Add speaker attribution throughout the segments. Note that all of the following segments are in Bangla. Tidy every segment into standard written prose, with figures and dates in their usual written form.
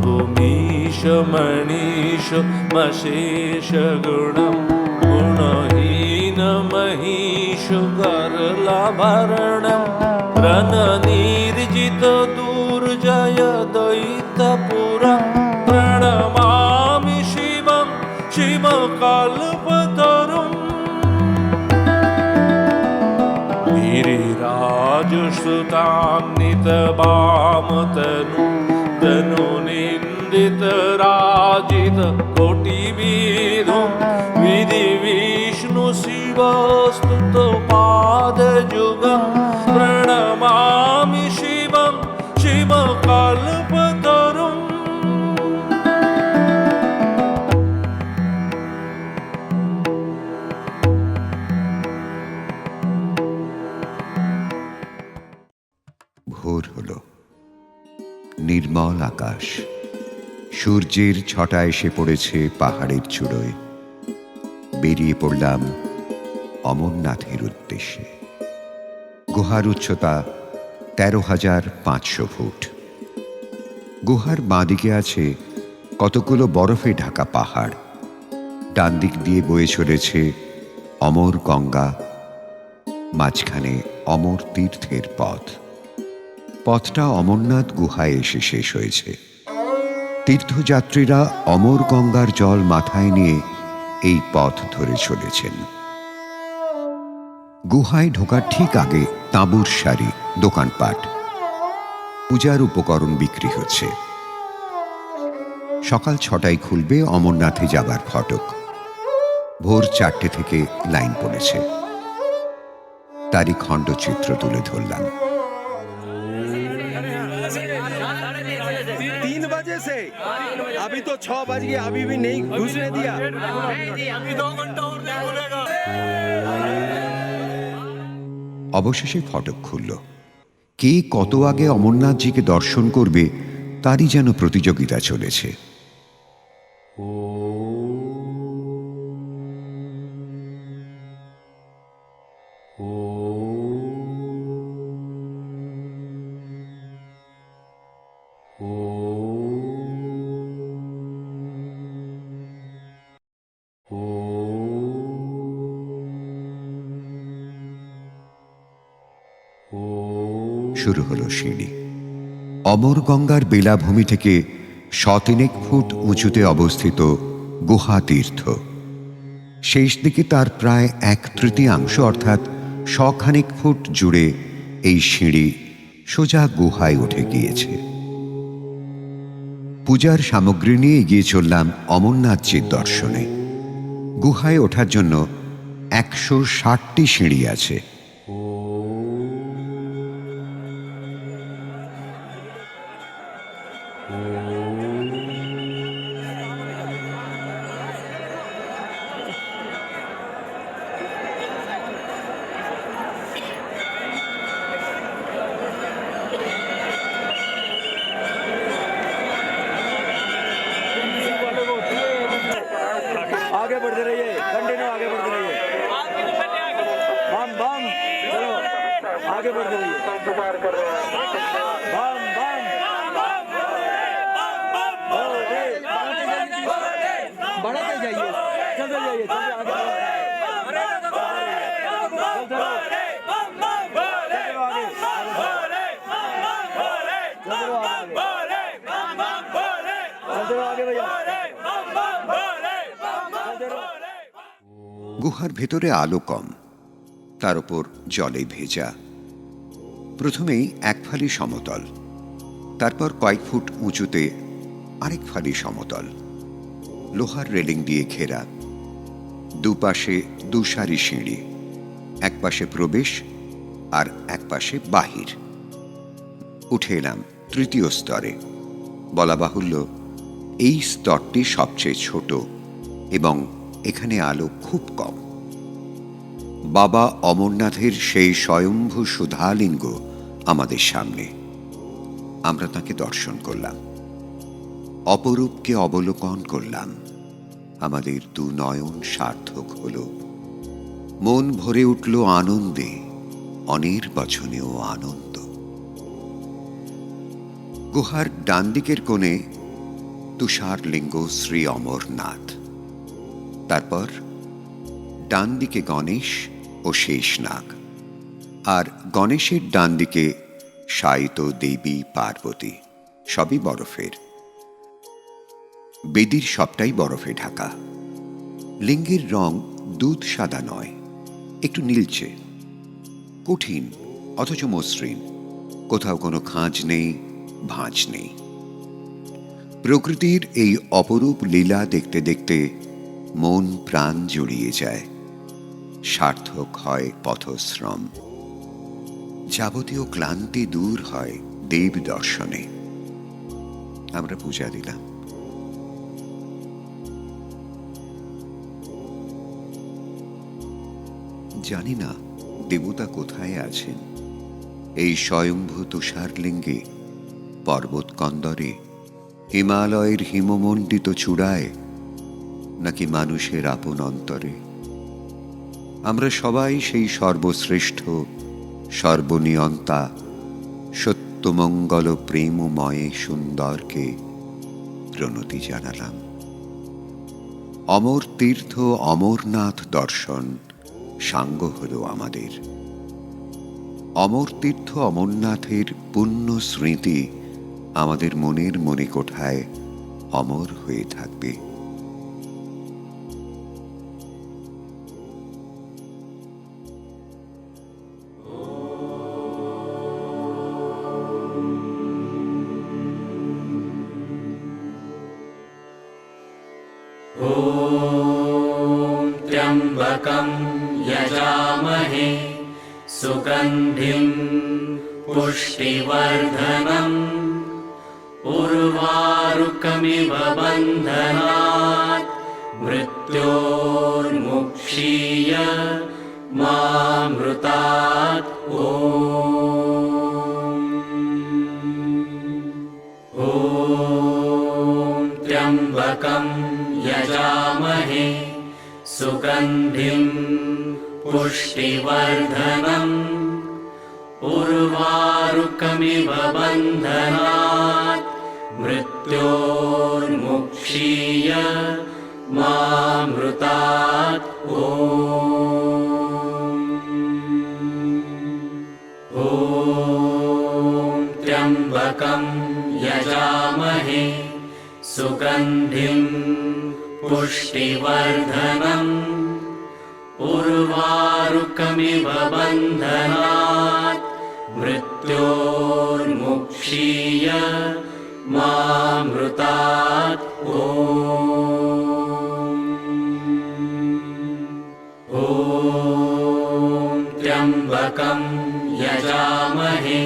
Speaker 1: भूमीश मणीश मशेष गुणं गुणहीन महिष गर्लाभरणं रणनिर्जित दुर्जय दैत्यपुरं प्रणमामि शिवं शिवकल्पतरुम् गिरिराजसुतान्वितवामतनु तनुनिन्दितराजित कोटिविधुं विधिविष्णुशिवस्तुतपादयुगं प्रणमामि शिवं शिवकल्पतरुम्
Speaker 2: ভোর হলো, নির্মল আকাশ, সূর্যের ছটা এসে পড়েছে পাহাড়ের চূড়োয়। বেরিয়ে পড়লাম অমরনাথের উদ্দেশ্যে। গুহার উচ্চতা 13,500 ফুট। গুহার বাঁদিকে আছে কতগুলো বরফে ঢাকা পাহাড়। ডান দিক দিয়ে বয়ে চলেছে অমর গঙ্গা, মাঝখানে অমর তীর্থের পথ। পথটা অমরনাথ গুহায় এসে শেষ হয়েছে। তীর্থযাত্রীরা অমর গঙ্গার জল মাথায় নিয়ে এই পথ ধরে চলেছেন। গুহায় ঢোকার ঠিক আগে তাঁবুর সারি, দোকানপাট, পূজার উপকরণ বিক্রি হচ্ছে। সকাল 6টায় খুলবে অমরনাথে যাবার ফটক। ভোর 4টে থেকে লাইন পড়েছে। তারই খণ্ডচিত্র তুলে ধরলাম।
Speaker 3: 3 बजे से अभी तो 6 बज गए, अभी भी नहीं घुसने दिया। अभी 2 घंटा और नहीं खुलेगा।
Speaker 2: অবশেষে ফটক খুলল। কে কত আগে অমরনাথজিকে দর্শন করবে তারই যেন প্রতিযোগিতা চলেছে। শুরু হলো সিঁড়ি। অমর গঙ্গার বেলাভূমি থেকে 100 ফুট উঁচুতে অবস্থিত গুহা তীর্থ। শেষ দিকে তার প্রায় 1/3 অর্থাৎ 100 ফুট জুড়ে এই সিঁড়ি সোজা গুহায় উঠে গিয়েছে। পূজার সামগ্রী নিয়ে এগিয়ে চললাম অমরনাথজির দর্শনে। গুহায় ওঠার জন্য 160টি সিঁড়ি আছে।
Speaker 3: आगे बढ़ते रहिए, कंटिन्यू आगे बढ़ते रहिए। बम बम चलो आगे बढ़ते रहिए। बम बम बढ़ते जाइए, चलते जाइए, चलते आगे
Speaker 2: গুহার ভেতরে আলো কম, তার উপর জলে ভেজা। প্রথমেই এক ফালি সমতল, তারপর কয়েক ফুট উঁচুতে আরেক ফালি সমতল, লোহার রেলিং দিয়ে ঘেরা। দুপাশে 2 সারি সিঁড়ি, এক পাশে প্রবেশ আর এক পাশে বাহির। উঠে এলাম 3য় স্তরে। বলা বাহুল্য এই স্তরটি সবচেয়ে ছোট এবং এখানে আলো খুব কম। বাবা অমরনাথের সেই স্বয়ম্ভু সুধালিঙ্গ আমাদের সামনে। আমরা তাকে দর্শন করলাম, অপরূপকে অবলোকন করলাম। আমাদের 2 নয়ন সার্থক হল। মন ভরে উঠল আনন্দে, অনির্বচনীয় আনন্দ। গুহার ডান দিকের কোণে তুষারলিঙ্গ শ্রী অমরনাথ। তারপর ডান দিকে গণেশ ও শেষনাগ, আর গণেশের ডান দিকে শায়িত দেবী পার্বতী, সবই বরফের। বেদির সবটাই বরফে ঢাকা। লিঙ্গের রং দুধ সাদা নয়, একটু নীলচে, কঠিন অথচ মসৃণ, কোথাও কোনো খাঁজ নেই, ভাঁজ নেই। প্রকৃতির এই অপরূপ লীলা দেখতে দেখতে মন প্রাণ জুড়িয়ে যায়, সার্থক হয় পথশ্রম। যাবতীয় ক্লান্তি দূর হয় দেব দর্শনে। আমরা পূজা দিলাম। জানি না দেবতা কোথায় আছেন, এই স্বয়ম্ভূ তুষারলিঙ্গে, পর্বত কন্দরে, হিমালয়ের হিমমণ্ডিত চূড়ায়, নাকি মানুষের আপন অন্তরে। আমরা সবাই সেই সর্বশ্রেষ্ঠ সর্বনিয়ন্তা সত্যমঙ্গল প্রেমময়ে সুন্দরকে প্রণতি জানালাম। অমর তীর্থ অমরনাথ দর্শন সাঙ্গ হল আমাদের। অমর তীর্থ অমরনাথের পুণ্য স্মৃতি আমাদের মনের মনে কোঠায় অমর হয়ে থাকবে।
Speaker 4: त्र्यम्बकं यजामहे सुगन्धिं पुष्टिवर्धनम् उर्वारुकमिव बन्धनात् मृत्योर्मुक्षीय मामृतात्। ॐ त्र्यम्बकं यजामहे सुगन्धिं पुष्टिवर्धनम् उर्वारुकमिव बन्धनात् मृत्योर्मुक्षीय मामृतात्। ॐ त्र्यम्बकं यजामहे सुगन्धिं पुष्टिवर्धनम् उर्वारुकमिव बन्धनात् मृत्योर्मुक्षीय मामृतात्। ॐ त्र्यम्बकं यजामहे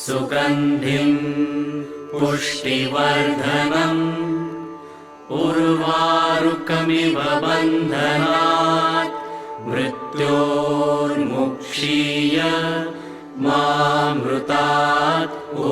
Speaker 4: सुगन्धिं पुष्टिवर्धनम् उर्वारुकमिव बन्धनात् मृत्योर्मुक्षीय मामृतात्। ॐ